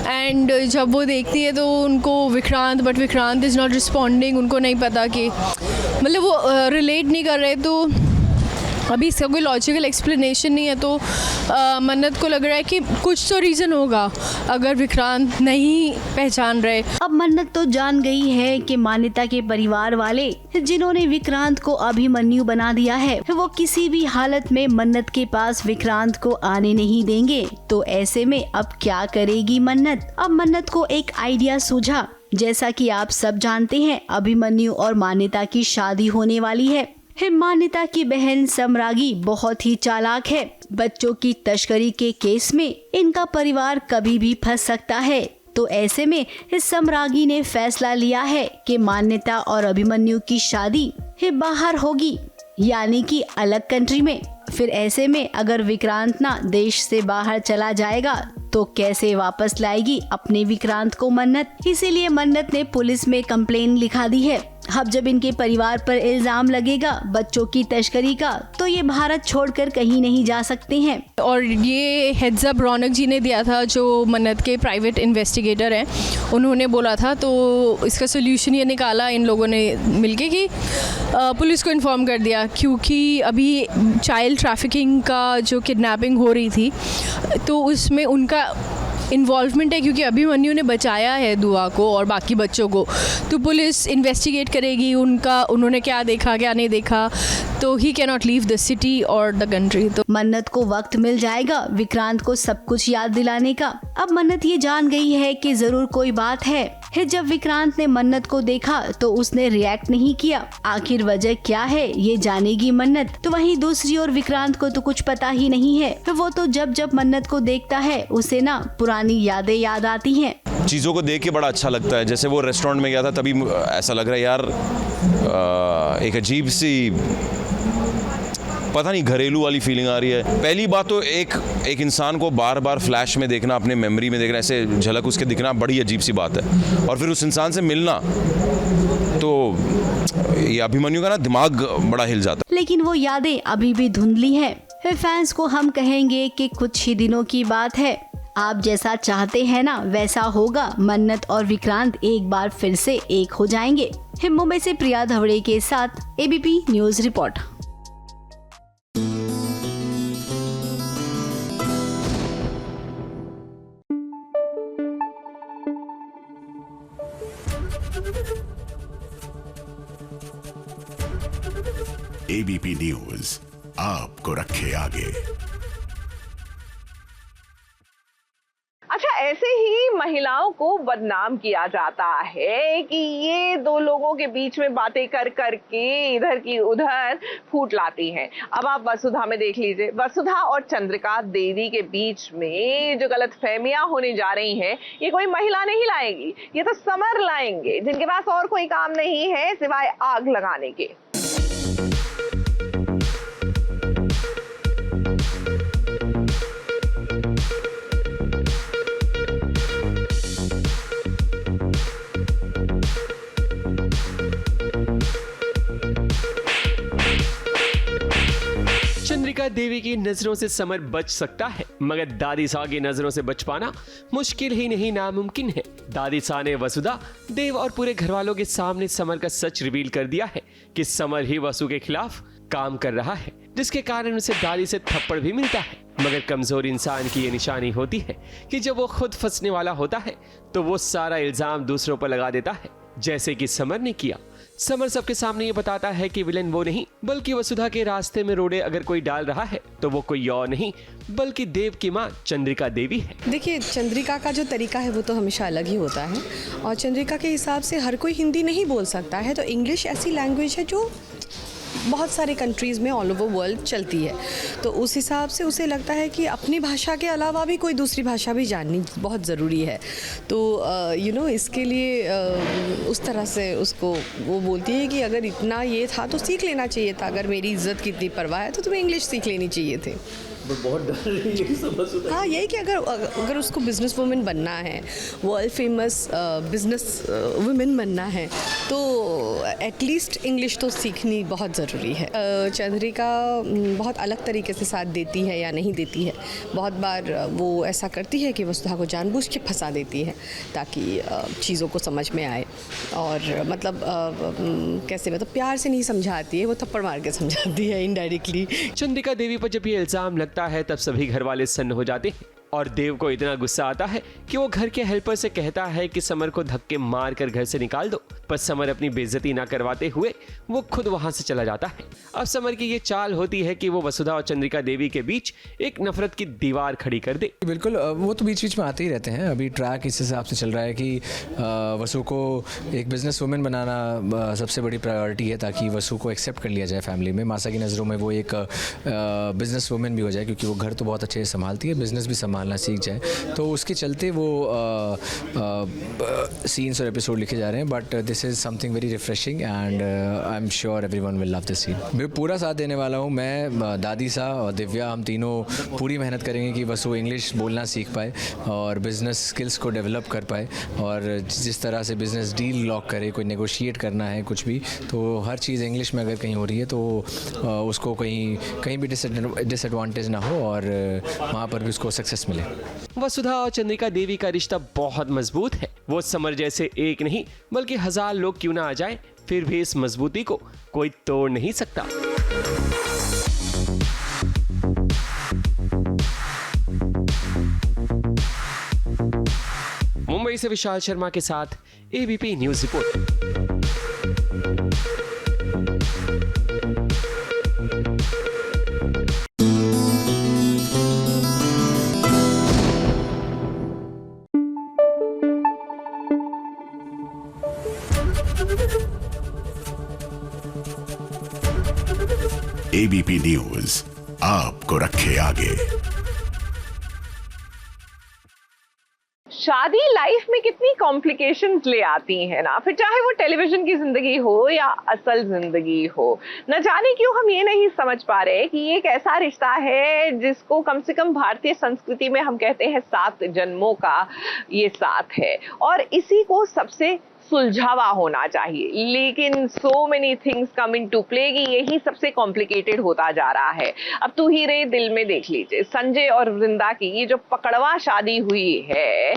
एंड जब वो देखती है तो उनको Vikrant, but Vikrant is not responding. उनको नहीं पता कि मतलब वो रिलेट नहीं कर रहे, तो अभी इसका कोई लॉजिकल एक्सप्लेनेशन नहीं है। तो मन्नत को लग रहा है कि कुछ तो रीज़न होगा अगर विक्रांत नहीं पहचान रहे। अब मन्नत तो जान गई है कि मान्यता के परिवार वाले जिन्होंने विक्रांत को अभिमन्यु बना दिया है, वो किसी भी हालत में मन्नत के पास विक्रांत को आने नहीं देंगे। तो ऐसे में अब क्या करेगी मन्नत? अब मन्नत को एक आइडिया सूझा। जैसा कि आप सब जानते हैं, अभिमन्यु और मान्यता की शादी होने वाली है। मान्यता की बहन समरागी बहुत ही चालाक है। बच्चों की तस्करी के केस में इनका परिवार कभी भी फंस सकता है। तो ऐसे में समरागी ने फैसला लिया है कि मान्यता और अभिमन्यु की शादी बाहर होगी, यानी कि अलग कंट्री में। फिर ऐसे में अगर विक्रांत ना देश से बाहर चला जाएगा तो कैसे वापस लाएगी अपने विक्रांत को मन्नत? इसीलिए मन्नत ने पुलिस में कंप्लेन लिखा दी है। अब जब इनके परिवार पर इल्जाम लगेगा बच्चों की तस्करी का, तो ये भारत छोड़कर कहीं नहीं जा सकते हैं। और ये हेड्स अप रौनक जी ने दिया था, जो मन्नत के प्राइवेट इन्वेस्टिगेटर हैं, उन्होंने बोला था। तो इसका सोल्यूशन ये निकाला इन लोगों ने मिलके कि पुलिस को इन्फॉर्म कर दिया, क्योंकि अभी चाइल्ड ट्रैफिकिंग का जो किडनैपिंग हो रही थी तो उसमें उनका इन्वॉल्वमेंट है, क्योंकि अभिमन्यु ने बचाया है दुआ को और बाकी बच्चों को। तो पुलिस इन्वेस्टिगेट करेगी उन्होंने क्या देखा क्या नहीं देखा, तो he can not leave the city और द कंट्री। तो मन्नत को वक्त मिल जाएगा विक्रांत को सब कुछ याद दिलाने का। अब मन्नत ये जान गई है कि जरूर कोई बात है। जब विक्रांत ने मन्नत को देखा तो उसने रिएक्ट नहीं किया। आखिर वजह क्या है ये जानेगी मन्नत। तो वहीं दूसरी ओर विक्रांत को तो कुछ पता ही नहीं है। वो तो जब जब मन्नत को देखता है उसे ना पुरानी यादें याद आती हैं। चीज़ों को देख के बड़ा अच्छा लगता है। जैसे वो रेस्टोरेंट में गया था तभी ऐसा लग रहा है यार, एक अजीब सी पता नहीं घरेलू वाली फीलिंग आ रही है। पहली बात तो एक इंसान को बार बार फ्लैश में देखना, अपने मेमोरी में देखना, ऐसे झलक उसके दिखना बड़ी अजीब सी बात है। और फिर उस इंसान से मिलना, तो ये अभिमन्यु का ना दिमाग बड़ा हिल जाता है। लेकिन वो यादें अभी भी धुंधली हैं। फैंस को हम कहेंगे कि कुछ ही दिनों की बात है। आप जैसा चाहते हैं ना वैसा होगा। मन्नत और विक्रांत एक बार फिर से एक हो जाएंगे। मुंबई से प्रिया धवड़े के साथ ABP news report. ABP news आपको रखे आगे। अच्छा, ऐसे ही महिलाओं को बदनाम किया जाता है कि ये दो लोगों के बीच में बातें कर करके इधर की उधर फूट लाती हैं। अब आप वसुधा में देख लीजिए, वसुधा और चंद्रिका देवी के बीच में जो गलतफहमियां होने जा रही हैं, ये कोई महिला नहीं लाएगी, ये तो समर लाएंगे, जिनके पास और कोई काम नहीं है सिवाय आग लगाने के। चंद्रिका देवी की नजरों से समर बच सकता है, मगर दादी सा की नजरों से बच पाना मुश्किल ही नहीं नामुमकिन है। दादी सा ने वसुधा, देव और पूरे घर वालों के सामने समर का सच रिवील कर दिया है कि समर ही वसु के खिलाफ काम कर रहा है, जिसके कारण उसे दादी से थप्पड़ भी मिलता है। मगर कमजोर इंसान की ये निशानी होती है कि जब वो खुद फंसने वाला होता है तो वो सारा इल्जाम दूसरों पर लगा देता है, जैसे कि समर ने किया। समर सबके सामने ये बताता है कि विलेन वो नहीं बल्कि वसुधा के रास्ते में रोड़े अगर कोई डाल रहा है तो वो कोई और नहीं बल्कि देव की मां चंद्रिका देवी है। देखिए, चंद्रिका का जो तरीका है वो तो हमेशा अलग ही होता है, और चंद्रिका के हिसाब से हर कोई हिंदी नहीं बोल सकता है, तो इंग्लिश ऐसी लैंग्वेज है जो बहुत सारे कंट्रीज़ में ऑल ओवर वर्ल्ड चलती है, तो उस हिसाब से उसे लगता है कि अपनी भाषा के अलावा भी कोई दूसरी भाषा भी जाननी बहुत ज़रूरी है। तो इसके लिए उस तरह से उसको वो बोलती है कि अगर इतना ये था तो सीख लेना चाहिए था, अगर मेरी इज्जत की इतनी परवाह है तो तुम्हें इंग्लिश सीख लेनी चाहिए थी। बहुत डर रही है समझ। हाँ, यही कि अगर उसको बिजनेस वुमेन बनना है, वर्ल्ड फेमस बिजनेस वुमेन बनना है, तो एटलीस्ट इंग्लिश तो सीखनी बहुत ज़रूरी है। चंद्रिका बहुत अलग तरीके से साथ देती है या नहीं देती है। बहुत बार वो ऐसा करती है कि वसुधा को जानबूझ के फंसा देती है ताकि चीज़ों को समझ में आए, और मतलब कैसे, मतलब प्यार से नहीं समझाती है, वो थप्पड़ मार के समझाती है इनडायरेक्टली। चंद्रिका देवी पर जब ये इल्जाम लगता है तब सभी घर वाले सन्न हो जाते हैं, और देव को इतना गुस्सा आता है कि वो घर के हेल्पर से कहता है कि समर को धक्के मार कर घर से निकाल दो, पर समर अपनी बेइज्जती ना करवाते हुए वो खुद वहां से चला जाता है। अब समर की ये चाल होती है कि वो वसुधा और चंद्रिका देवी के बीच एक नफरत की दीवार खड़ी कर दे। बिल्कुल, वो तो बीच बीच में आते ही रहते हैं। अभी ट्रैक इस हिसाब से चल रहा है कि वसु को एक बिजनेस वुमेन बनाना सबसे बड़ी प्रायोरिटी है, ताकि वसु को एक्सेप्ट कर लिया जाए फैमिली में। मासा की नज़रों में वो एक बिजनेस वुमेन भी हो जाए, क्योंकि वो घर तो बहुत अच्छे से संभालती है, बिजनेस भी संभालना सीख जाए। तो उसके चलते वो सीन्स और एपिसोड लिखे जा रहे हैं, but this is something very refreshing and I am sure everyone will love this scene. मैं पूरा साथ देने वाला हूँ। मैं, दादी सा और दिव्या, हम तीनों पूरी मेहनत करेंगे कि वसु इंग्लिश बोलना सीख पाए और बिजनेस स्किल्स को डेवलप कर पाए, और जिस तरह से बिजनेस डील लॉक करे, कोई नेगोशिएट करना है कुछ भी, तो हर चीज़ इंग्लिश में अगर कहीं हो रही है तो उसको कहीं भी डिसएडवांटेज ना हो और वहाँ पर भी उसको सक्सेस मिले। वसुधा और चंद्रिका देवी का रिश्ता बहुत मजबूत है। वो समर जैसे एक नहीं बल्कि 1000 लोग क्यों ना आ जाएं, फिर भी इस मजबूती को कोई तोड़ नहीं सकता। मुंबई से विशाल शर्मा के साथ ABP news report. ABP news आपको रखे आगे। शादी लाइफ में कितनी कॉम्प्लिकेशंस ले आती है ना, फिर चाहे वो टेलीविजन की जिंदगी हो या असल जिंदगी हो। न जाने क्यों हम ये नहीं समझ पा रहे कि ये एक ऐसा रिश्ता है जिसको कम से कम भारतीय संस्कृति में हम कहते हैं 7 जन्मों का ये साथ है, और इसी को सबसे सुलझावा होना चाहिए। लेकिन so many things come into play कि यही सबसे कॉम्प्लिकेटेड होता जा रहा है। अब तू ही रे दिल में देख लीजिए, संजय और वृंदा की ये जो पकड़वा शादी हुई है,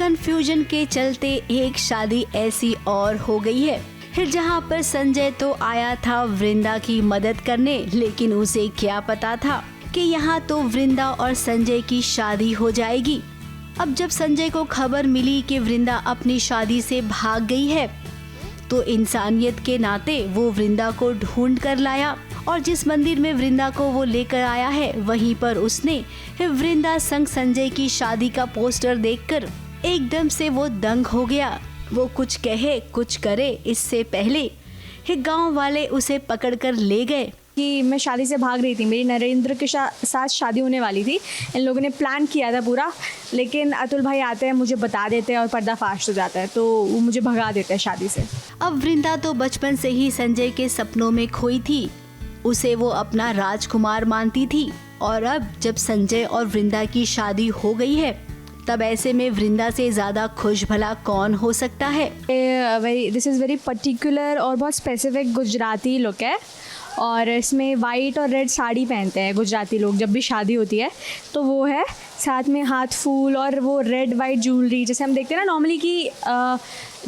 कंफ्यूजन के चलते एक शादी ऐसी और हो गई है जहां पर संजय तो आया था वृंदा की मदद करने, लेकिन उसे क्या पता था कि यहाँ तो वृंदा और संजय की शादी हो जाएगी। अब जब संजय को खबर मिली कि वृंदा अपनी शादी से भाग गई है, तो इंसानियत के नाते वो वृंदा को ढूंढ कर लाया और जिस मंदिर में वृंदा को वो लेकर आया है, वहीं पर उसने वृंदा संग संजय की शादी का पोस्टर देखकर एकदम से वो दंग हो गया। वो कुछ कहे कुछ करे इससे पहले गांव वाले उसे पकड़कर ले गए कि मैं शादी से भाग रही थी, मेरी नरेंद्र के साथ शादी होने वाली थी। इन लोगों ने प्लान किया था पूरा, लेकिन अतुल भाई आते हैं, मुझे बता देते हैं और पर्दाफाश हो जाता है, तो वो मुझे भगा देते हैं शादी से। अब वृंदा तो बचपन से ही संजय के सपनों में खोई थी, उसे वो अपना राजकुमार मानती थी और अब जब संजय और वृंदा की शादी हो गई है, तब ऐसे में वृंदा से ज़्यादा खुश भला कौन हो सकता है। दिस इज़ वेरी पर्टिकुलर और बहुत स्पेसिफिक गुजराती लुक है और इसमें वाइट और रेड साड़ी पहनते हैं गुजराती लोग जब भी शादी होती है, तो वो है साथ में हाथ फूल और वो रेड वाइट ज्वेलरी, जैसे हम देखते हैं ना नॉर्मली कि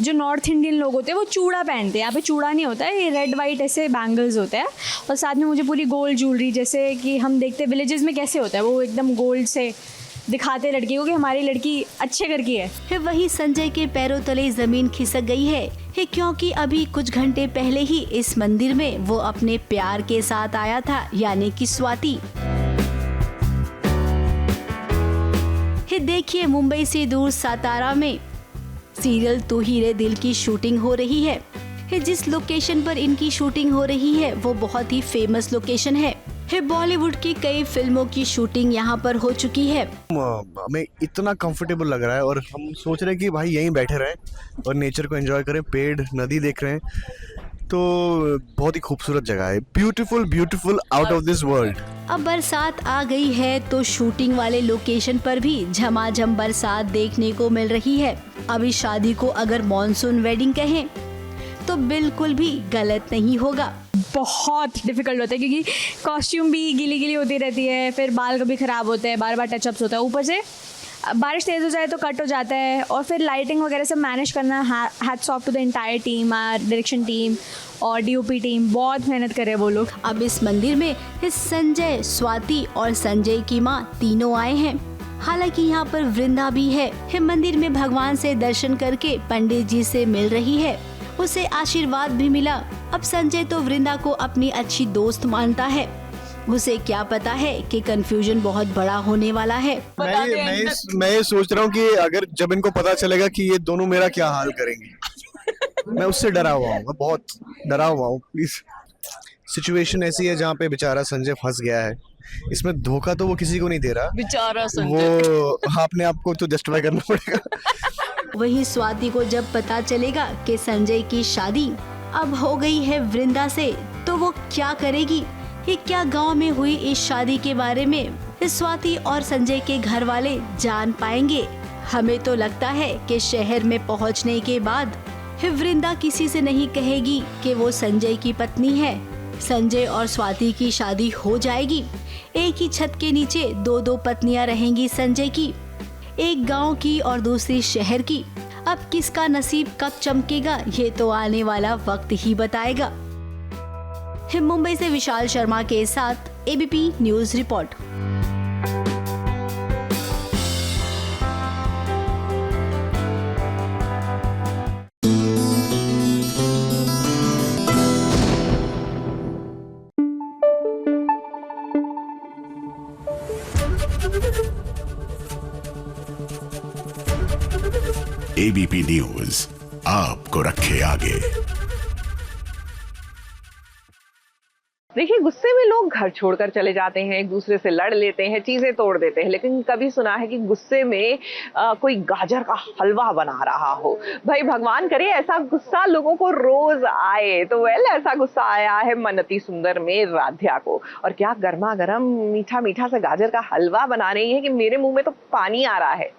जो नॉर्थ इंडियन लोग होते हैं वो चूड़ा पहनते हैं, यहाँ पे चूड़ा नहीं होता है, ये रेड वाइट ऐसे बैंगल्स होते हैं और साथ में मुझे पूरी गोल्ड ज्वेलरी, जैसे कि हम देखते हैं विलेजेस में कैसे होता है, वो एकदम गोल्ड से दिखाते लड़की को कि हमारी लड़की अच्छे घर की है। वही संजय के पैरों तले जमीन खिसक गई है क्योंकि अभी कुछ घंटे पहले ही इस मंदिर में वो अपने प्यार के साथ आया था, यानी कि स्वाति। देखिए मुंबई से दूर सातारा में सीरियल तू ही रे दिल की शूटिंग हो रही है। जिस लोकेशन पर इनकी शूटिंग हो रही है वो बहुत ही फेमस लोकेशन है। बॉलीवुड की कई फिल्मों की शूटिंग यहाँ पर हो चुकी है। हमें इतना कंफर्टेबल लग रहा है और हम सोच रहे हैं कि भाई यहीं बैठे रहें और नेचर को एंजॉय करें, पेड़ नदी देख रहे हैं, तो बहुत ही खूबसूरत जगह है। Beautiful beautiful out of this world. अब बरसात आ गई है तो शूटिंग वाले लोकेशन पर भी झमाझम बरसात देखने को मिल रही है। अभी शादी को अगर मॉनसून वेडिंग कहें तो बिल्कुल भी गलत नहीं होगा। बहुत डिफिकल्ट होता है क्योंकि कॉस्ट्यूम भी गीली गीली होती रहती है, फिर बाल कभी ख़राब होते हैं, बार बार टचअप्स होता है, ऊपर से बारिश तेज़ हो जाए तो कट हो जाता है और फिर लाइटिंग वगैरह सब मैनेज करना। Hats off to the entire team, direction team और डीओपी टीम, बहुत मेहनत करे वो लोग। अब इस मंदिर में संजय, स्वाति और संजय की माँ तीनों आए हैं। हालांकि यहाँ पर वृंदा भी है। मंदिर में भगवान से दर्शन करके पंडित जी से मिल रही है, उसे आशीर्वाद भी मिला। अब संजय तो वृंदा को अपनी अच्छी दोस्त मानता है, उसे क्या पता है कि कंफ्यूजन बहुत बड़ा होने वाला है। मैं ये सोच रहा हूँ कि अगर जब इनको पता चलेगा कि ये दोनों मेरा क्या हाल करेंगे, मैं उससे डरा हुआ हूँ, बहुत डरा हुआ हूँ। प्लीज, सिचुएशन ऐसी है जहाँ पे बेचारा संजय फंस गया है। इसमें धोखा तो वो किसी को नहीं दे रहा, बेचारा संजय। वो अपने आप को तो जस्टिफाई करना पड़ेगा। वही स्वाति को जब पता चलेगा कि संजय की शादी अब हो गई है वृंदा से, तो वो क्या करेगी? ये क्या गांव में हुई इस शादी के बारे में स्वाति और संजय के घर वाले जान पाएंगे? हमें तो लगता है कि शहर में पहुंचने के बाद वृंदा किसी से नहीं कहेगी कि वो संजय की पत्नी है। संजय और स्वाति की शादी हो जाएगी। एक ही छत के नीचे दो दो पत्नियां रहेंगी संजय की, एक गांव की और दूसरी शहर की। अब किसका नसीब कब चमकेगा ये तो आने वाला वक्त ही बताएगा। मुंबई से विशाल शर्मा के साथ ABP news report. ABP news आपको रखे आगे। देखिए, गुस्से में लोग घर छोड़कर चले जाते हैं, एक दूसरे से लड़ लेते हैं, चीजें तोड़ देते हैं, लेकिन कभी सुना है कि गुस्से में कोई गाजर का हलवा बना रहा हो? भाई भगवान करे ऐसा गुस्सा लोगों को रोज आए। तो ऐसा गुस्सा आया है मनती सुंदर में राध्या को, और क्या गर्मा गर्म मीठा मीठा सा गाजर का हलवा बना रही है कि मेरे मुंह में तो पानी आ रहा है।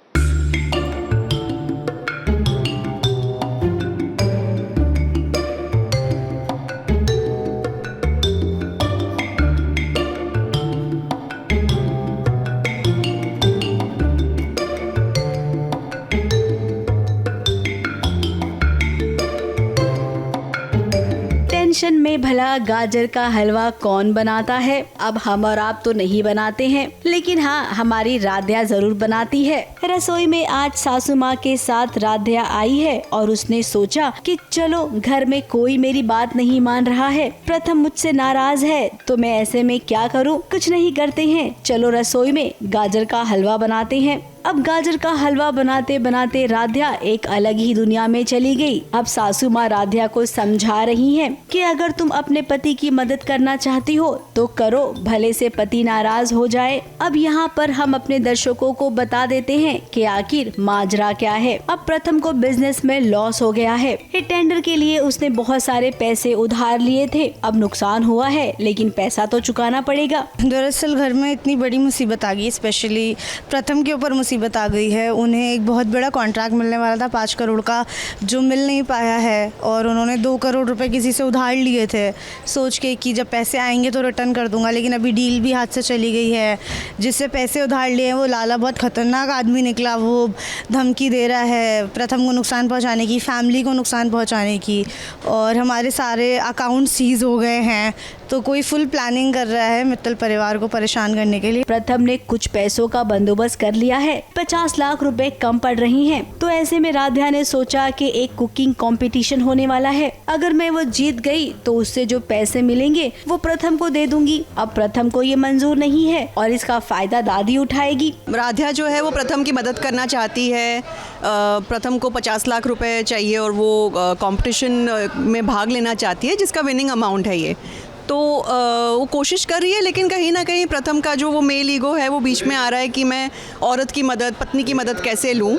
टेंशन में भला गाजर का हलवा कौन बनाता है? अब हम और आप तो नहीं बनाते हैं, लेकिन हाँ, हमारी राध्या जरूर बनाती है। रसोई में आज सासू माँ के साथ राध्या आई है और उसने सोचा कि चलो, घर में कोई मेरी बात नहीं मान रहा है, प्रथम मुझसे नाराज है, तो मैं ऐसे में क्या करूँ? कुछ नहीं करते हैं, चलो रसोई में गाजर का हलवा बनाते हैं। अब गाजर का हलवा बनाते बनाते राध्या एक अलग ही दुनिया में चली गई। अब सासू माँ राध्या को समझा रही हैं कि अगर तुम अपने पति की मदद करना चाहती हो तो करो, भले से पति नाराज हो जाए। अब यहाँ पर हम अपने दर्शकों को बता देते हैं कि आखिर माजरा क्या है। अब प्रथम को बिजनेस में लॉस हो गया है। टेंडर के लिए उसने बहुत सारे पैसे उधार लिए थे, अब नुकसान हुआ है, लेकिन पैसा तो चुकाना पड़ेगा। दरअसल घर में इतनी बड़ी मुसीबत आ गई, स्पेशली प्रथम के ऊपर मुसीबत आ गई है। उन्हें एक बहुत बड़ा कॉन्ट्रैक्ट मिलने वाला था 5 करोड़ का, जो मिल नहीं पाया है, और उन्होंने 2 करोड़ रुपए किसी से उधार लिए थे, सोच के कि जब पैसे आएंगे तो रिटर्न कर दूंगा। लेकिन अभी डील भी हाथ से चली गई है। जिससे पैसे उधार लिए हैं वो लाला बहुत खतरनाक आदमी निकला। वो धमकी दे रहा है प्रथम को नुकसान पहुँचाने की, फैमिली को नुकसान पहुँचाने की, और हमारे सारे अकाउंट सीज हो गए हैं। तो कोई फुल प्लानिंग कर रहा है मित्तल परिवार को परेशान करने के लिए। प्रथम ने कुछ पैसों का बंदोबस्त कर लिया है, 50 लाख रुपए कम पड़ रही हैं। तो ऐसे में राध्या ने सोचा कि एक कुकिंग कंपटीशन होने वाला है, अगर मैं वो जीत गई तो उससे जो पैसे मिलेंगे वो प्रथम को दे दूंगी। अब प्रथम को ये मंजूर नहीं है और इसका फायदा दादी उठाएगी। राध्या जो है वो प्रथम की मदद करना चाहती है। प्रथम को 50 लाख रुपए चाहिए और वो कंपटीशन में भाग लेना चाहती है, जिसका विनिंग अमाउंट है ये। तो वो कोशिश कर रही है, लेकिन कहीं ना कहीं प्रथम का जो वो मेल ईगो है वो बीच में आ रहा है कि मैं औरत की मदद, पत्नी की मदद कैसे लूं।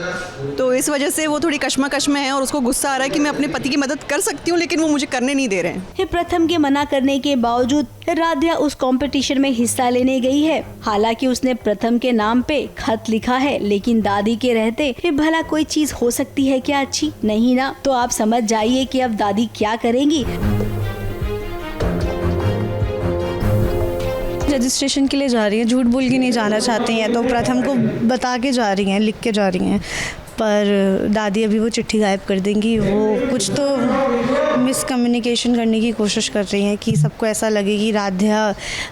तो इस वजह से वो थोड़ी कश्मकश में है और उसको गुस्सा आ रहा है कि मैं अपने पति की मदद कर सकती हूं, लेकिन वो मुझे करने नहीं दे रहे हैं। प्रथम के मना करने के बावजूद राध्या उस कंपटीशन में हिस्सा लेने गई है। हालांकि उसने प्रथम के नाम पे खत लिखा है, लेकिन दादी के रहते भला कोई चीज हो सकती है क्या अच्छी? नहीं ना। तो आप समझ जाइए कि अब दादी क्या करेंगी। रजिस्ट्रेशन के लिए जा रही हैं, झूठ बोल के नहीं जाना चाहती हैं, तो प्रथम को बता के जा रही हैं, लिख के जा रही हैं, पर दादी अभी वो चिट्ठी गायब कर देंगी। वो कुछ तो मिसकम्युनिकेशन करने की कोशिश कर रही हैं कि सबको ऐसा लगे कि राध्या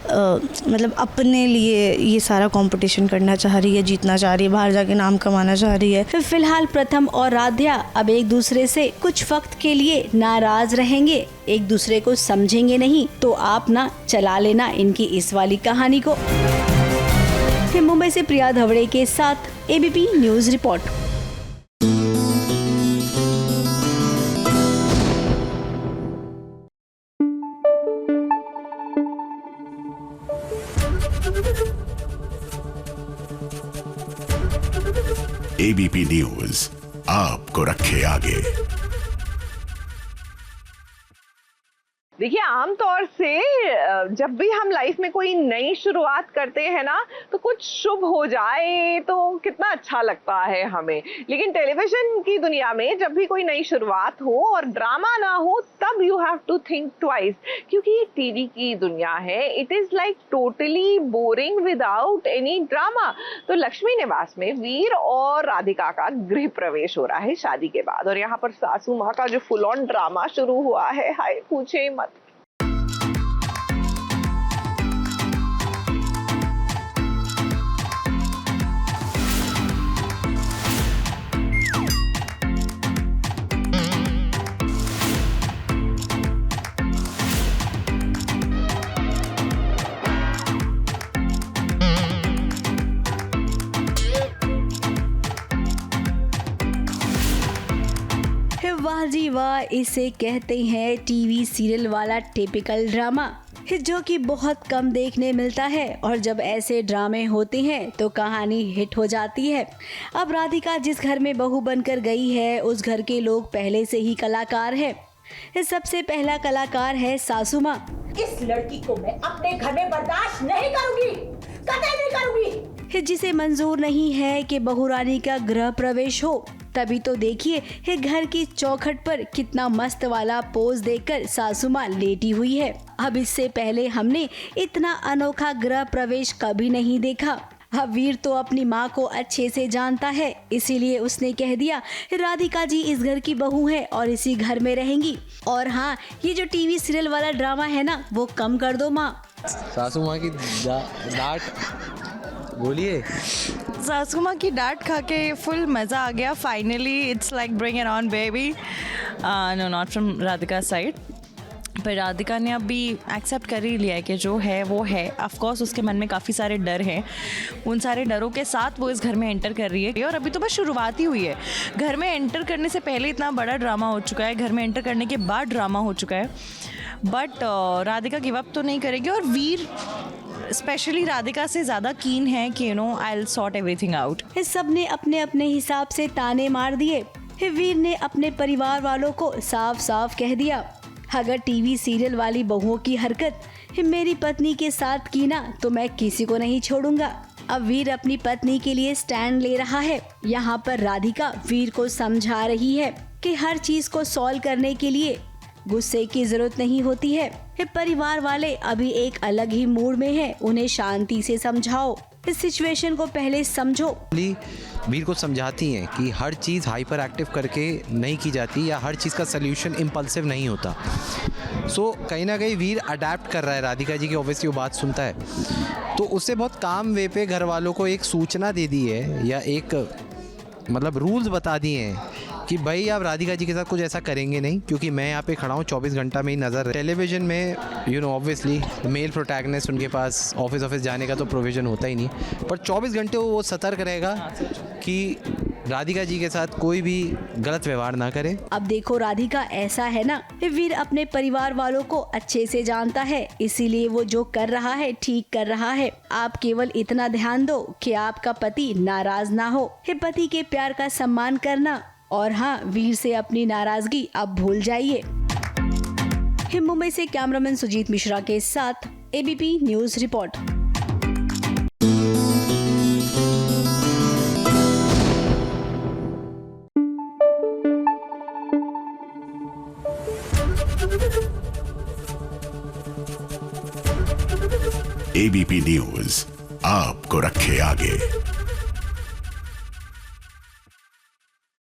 मतलब अपने लिए ये सारा कंपटीशन करना चाह रही है, जीतना चाह रही है, बाहर जाके नाम कमाना चाह रही है। फिलहाल प्रथम और राध्या अब एक दूसरे से कुछ वक्त के लिए नाराज रहेंगे, एक दूसरे को समझेंगे नहीं। तो आप ना चला लेना इनकी इस वाली कहानी को। मुंबई से प्रिया धवड़े के साथ ABP news report. ABP news आपको रखे आगे। देखिए, आमतौर से जब भी हम लाइफ में कोई नई शुरुआत करते हैं ना, तो कुछ शुभ हो जाए तो कितना अच्छा लगता है हमें। लेकिन टेलीविजन की दुनिया में जब भी कोई नई शुरुआत हो और ड्रामा ना हो, तब you have to think twice, क्योंकि ये टीवी की दुनिया है। It is like totally boring without any drama. तो लक्ष्मी निवास में वीर और राधिका का गृह प्रवेश हो रहा है शादी के बाद, और यहाँ पर सासू माँ का जो फुल ऑन ड्रामा शुरू हुआ है, हाय पूछे मत। वाह जी वाह, इसे कहते हैं टीवी सीरियल वाला टिपिकल ड्रामा, जो कि बहुत कम देखने मिलता है। और जब ऐसे ड्रामे होते हैं तो कहानी हिट हो जाती है। अब राधिका जिस घर में बहू बनकर गई है, उस घर के लोग पहले से ही कलाकार है। सबसे पहला कलाकार है सासू माँ। इस लड़की को मैं अपने घर में बर्दाश्त नहीं करूंगी, कतई नहीं करूंगी। जिसे मंजूर नहीं है कि बहू रानी का गृह प्रवेश हो। तभी तो देखिए घर की चौखट पर कितना मस्त वाला पोज देकर सासू माँ लेटी हुई है। अब इससे पहले हमने इतना अनोखा गृह प्रवेश कभी नहीं देखा। अब वीर तो अपनी माँ को अच्छे से जानता है, इसीलिए उसने कह दिया राधिका जी इस घर की बहू है और इसी घर में रहेंगी। और हाँ, ये जो टीवी सीरियल वाला ड्रामा है ना, वो कम कर दो माँ। सासू माँ की डांट बोलिए। सासू माँ की डांट खा के फुल मज़ा आ गया। Finally it's like bring it on baby. No, not from Radhika side, पर राधिका ने अभी एक्सेप्ट कर ही लिया है कि जो है वो है। ऑफ कोर्स उसके मन में काफ़ी सारे डर हैं, उन सारे डरों के साथ वो इस घर में एंटर कर रही है। और अभी तो बस शुरुआत ही हुई है। घर में एंटर करने से पहले इतना बड़ा ड्रामा हो चुका है, घर में एंटर करने के बाद ड्रामा हो चुका है। बट राधिका गिव अप तो नहीं करेगी, और वीर स्पेशली राधिका से ज़्यादा कीन है कि you know I will sort everything out. इस सब ने अपने अपने हिसाब से ताने मार दिए। वीर ने अपने परिवार वालों को साफ साफ कह दिया, अगर टीवी सीरियल वाली बहुओं की हरकत मेरी पत्नी के साथ की ना, तो मैं किसी को नहीं छोड़ूंगा। अब वीर अपनी पत्नी के लिए स्टैंड ले रहा है। यहाँ पर राधिका वीर को समझा रही है कि हर चीज को सॉल्व करने के लिए गुस्से की जरूरत नहीं होती है। परिवार वाले अभी एक अलग ही मूड में हैं, उन्हें शांति से समझाओ, इस सिचुएशन को पहले समझो। वीर को समझाती हैं कि हर चीज़ हाइपर एक्टिव करके नहीं की जाती, या हर चीज़ का सल्यूशन इम्पल्सिव नहीं होता। सो कहीं ना कहीं वीर अडेप्ट कर रहा है। राधिका जी की ऑब्वियसली वो बात सुनता है, तो उससे बहुत काम वे पे घर वालों को एक सूचना दे दी है, या एक मतलब रूल्स बता दिए हैं कि भाई आप राधिका जी के साथ कुछ ऐसा करेंगे नहीं, क्योंकि मैं यहाँ पे खड़ा हूँ 24 घंटा मेरी नज़र। टेलीविज़न में you know obviously male protagonist, उनके पास ऑफिस जाने का तो प्रोविज़न होता ही नहीं, पर 24 घंटे वो सतर्क रहेगा कि राधिका जी के साथ कोई भी गलत व्यवहार ना करे। अब देखो राधिका ऐसा है ना, वीर अपने परिवार वालों को अच्छे से जानता है, इसीलिए वो जो कर रहा है ठीक कर रहा है। आप केवल इतना ध्यान दो कि आपका पति नाराज ना हो। पति के प्यार का सम्मान करना, और हाँ, वीर से अपनी नाराजगी अब भूल जाइए। मुंबई से कैमरामैन सुजीत मिश्रा के साथ ABP news report. ABP news आपको रखे आगे।